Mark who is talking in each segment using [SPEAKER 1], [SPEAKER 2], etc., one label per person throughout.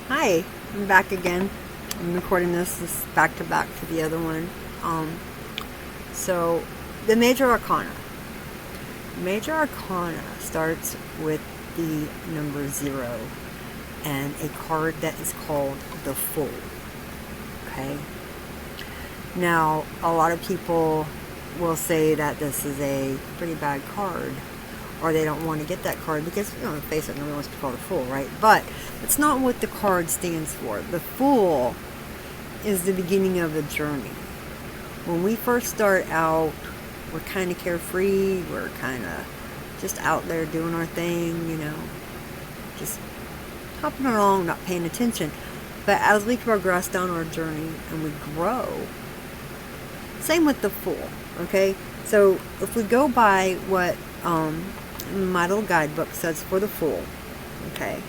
[SPEAKER 1] Hi, I'm back again. I'm recording this back to back to the other one. So the Major Arcana. Major Arcana starts with the number 0 and a card that is called the Fool. Okay. Now, a lot of people will say that this is a pretty bad card, or they don't want to get that card because, face it, nobody wants to be called a fool, right? But it's not what the card stands for. The Fool is the beginning of a journey. When we first start out, we're kind of carefree, we're kind of just out there doing our thing, just hopping along, not paying attention. But as we progress down our journey and we grow, same with the Fool, okay? So if we go by what my little guidebook says for the Fool, okay?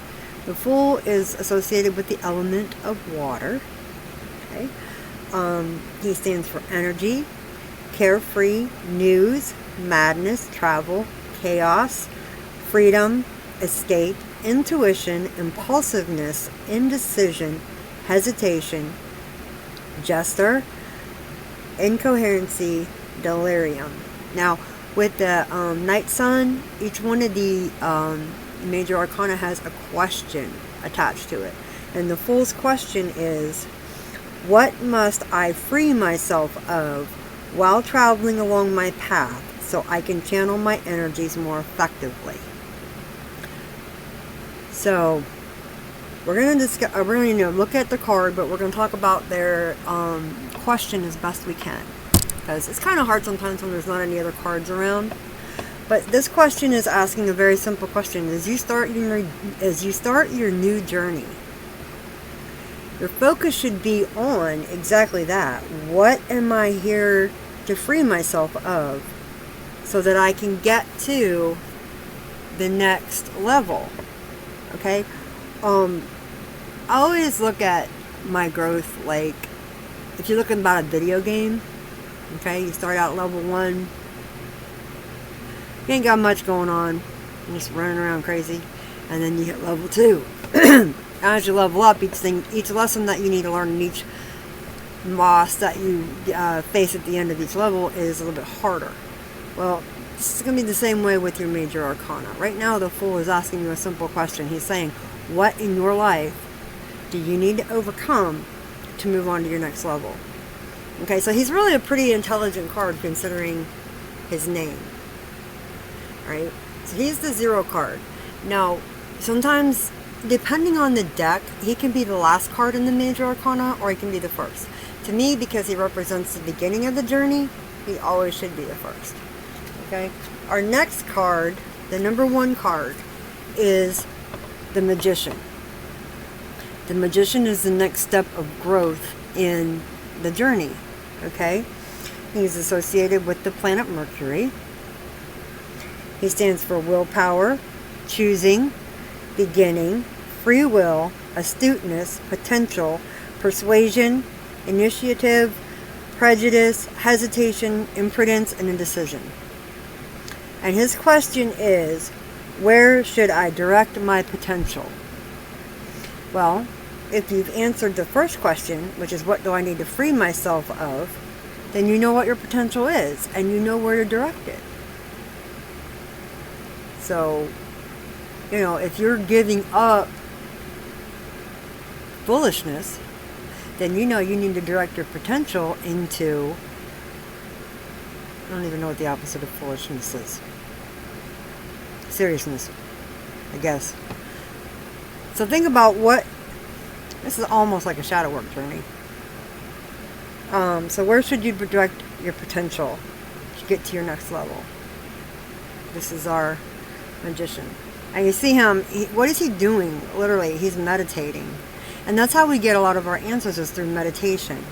[SPEAKER 1] The Fool is associated with the element of water, okay? He stands for energy, carefree, news, madness, travel, chaos, freedom, escape, intuition, impulsiveness, indecision, hesitation, jester, incoherency, delirium. Now, with the Night Sun, each one of the Major Arcana has a question attached to it. And the Fool's question is, what must I free myself of while traveling along my path so I can channel my energies more effectively? So, we're going to discuss. We're going to look at the card, but we're going to talk about their question as best we can, because it's kind of hard sometimes when there's not any other cards around. But this question is asking a very simple question: as you start your new journey, your focus should be on exactly that. What am I here to free myself of, so that I can get to the next level? Okay. I always look at my growth like, if you're looking about a video game, okay, you start out level 1, you ain't got much going on, you're just running around crazy, and then you hit level 2. As you level up, each lesson that you need to learn, and each boss that you face at the end of each level is a little bit harder. Well, this is going to be the same way with your Major Arcana. Right now, the Fool is asking you a simple question. He's saying, what in your life do you need to overcome to move on to your next level? Okay, so he's really a pretty intelligent card considering his name. Right? So he's the 0 card. Now, sometimes, depending on the deck, he can be the last card in the Major Arcana, or he can be the first. To me, because he represents the beginning of the journey, he always should be the first. Okay? Our next card, the number 1 card, is the Magician. The Magician is the next step of growth in the journey. Okay? He's associated with the planet Mercury. He stands for willpower, choosing, beginning, free will, astuteness, potential, persuasion, initiative, prejudice, hesitation, imprudence, and indecision. And his question is, where should I direct my potential? Well, if you've answered the first question, which is what do I need to free myself of, then you know what your potential is, and you know where to direct it. So, if you're giving up foolishness, then you need to direct your potential into, I don't even know what the opposite of foolishness is. Seriousness, I guess. So think about this is almost like a shadow work journey. So where should you direct your potential to get to your next level? This is our Magician. And you see him, what is he doing? Literally, he's meditating. And that's how we get a lot of our answers, is through meditation.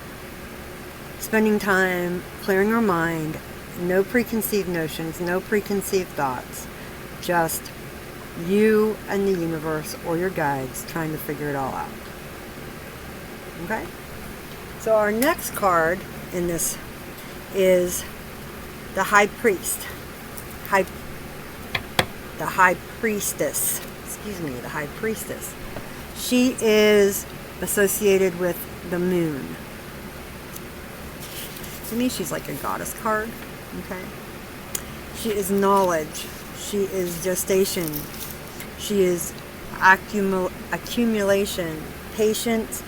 [SPEAKER 1] Spending time clearing our mind, no preconceived notions, no preconceived thoughts. Just you and the universe or your guides trying to figure it all out. Okay? So our next card in this is the High Priest. The High Priestess. The High Priestess. She is associated with the moon. To me, she's like a goddess card. Okay. She is knowledge. She is gestation. She is accumulation, patience,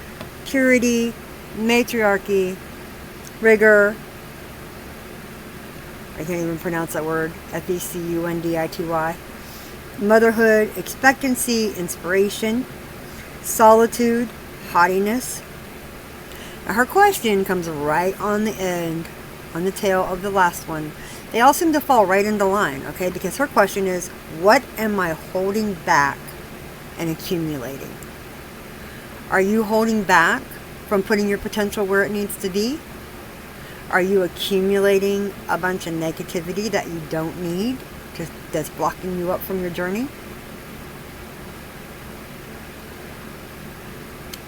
[SPEAKER 1] purity, matriarchy, rigor. I can't even pronounce that word. Fecundity. Motherhood, expectancy, inspiration, solitude, haughtiness. Now her question comes right on the end, on the tail of the last one. They all seem to fall right into line, okay? Because her question is, what am I holding back and accumulating? Are you holding back from putting your potential where it needs to be? Are you accumulating a bunch of negativity that you don't need, that's blocking you up from your journey?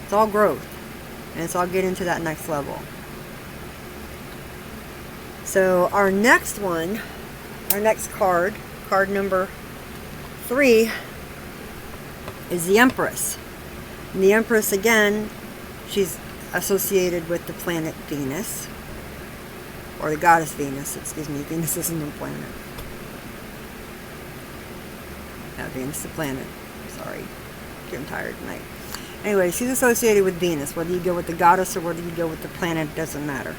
[SPEAKER 1] It's all growth. And so I'll get into that next level. So our next one, our next card, card number 3, is the Empress. And the Empress, again, she's associated with the planet Venus. Or the goddess Venus, excuse me. Venus isn't a planet. Yeah, Venus is a planet. Sorry. Getting tired tonight. Anyway, she's associated with Venus. Whether you go with the goddess or whether you go with the planet, doesn't matter.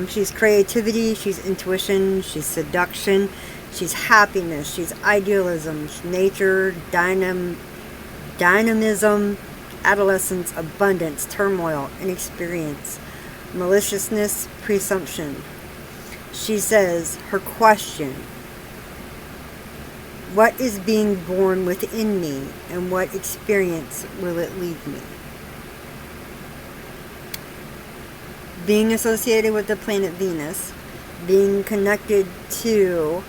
[SPEAKER 1] She's creativity, she's intuition, she's seduction, she's happiness, she's idealism, nature, dynamism, adolescence, abundance, turmoil, inexperience, maliciousness, presumption. She says, her question, what is being born within me and what experience will it leave me? Being associated with the planet Venus, being connected to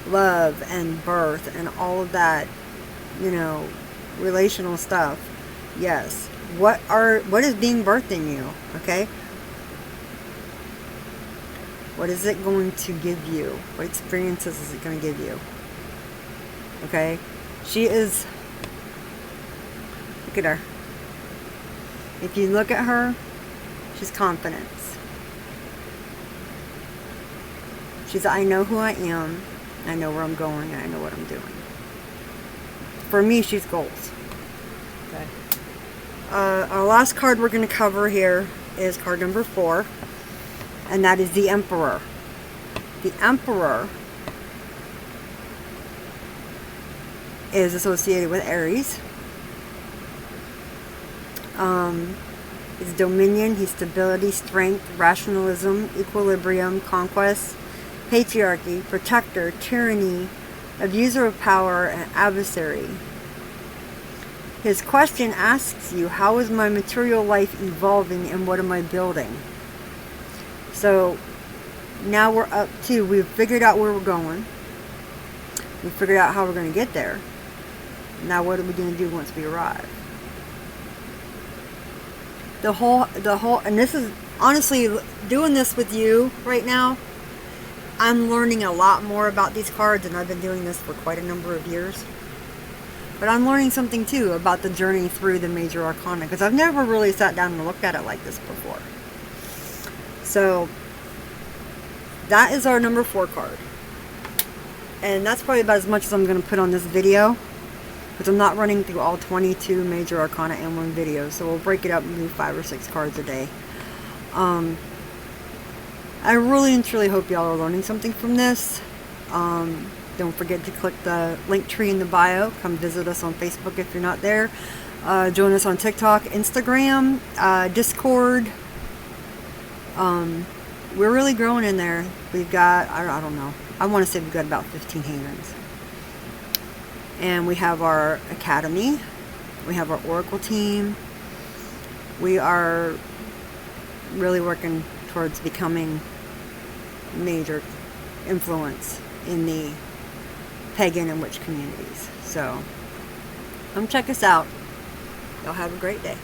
[SPEAKER 1] love and birth and all of that, you know, relational stuff. Yes. What is being birthed in you? Okay. What is it going to give you? What experiences is it going to give you? Okay. She is, look at her. If you look at her, she's confidence. She's, I know who I am, I know where I'm going, and I know what I'm doing. For me, she's goals. Okay. Our last card we're going to cover here is card number 4, and that is the Emperor. The Emperor is associated with Aries. His dominion, his stability, strength, rationalism, equilibrium, conquest, patriarchy, protector, tyranny, abuser of power, and adversary. His question asks you, how is my material life evolving and what am I building? So now we're up to, we've figured out where we're going. We figured out how we're going to get there. Now what are we going to do once we arrive? The whole, and this is, honestly, doing this with you right now, I'm learning a lot more about these cards, and I've been doing this for quite a number of years. But I'm learning something too about the journey through the Major Arcana, because I've never really sat down and looked at it like this before. So that is our number 4 card. And that's probably about as much as I'm going to put on this video, because I'm not running through all 22 Major Arcana in one video, so we'll break it up and do 5 or 6 cards a day. I really and truly hope y'all are learning something from this. Don't forget to click the link tree in the bio. Come visit us on Facebook if you're not there. Join us on TikTok, Instagram, Discord. We're really growing in there. We've got, I don't know, I want to say we've got about 15 hands. And we have our academy. We have our oracle team. We are really working towards becoming major influence in the pagan and witch communities. So come check us out. Y'all have a great day.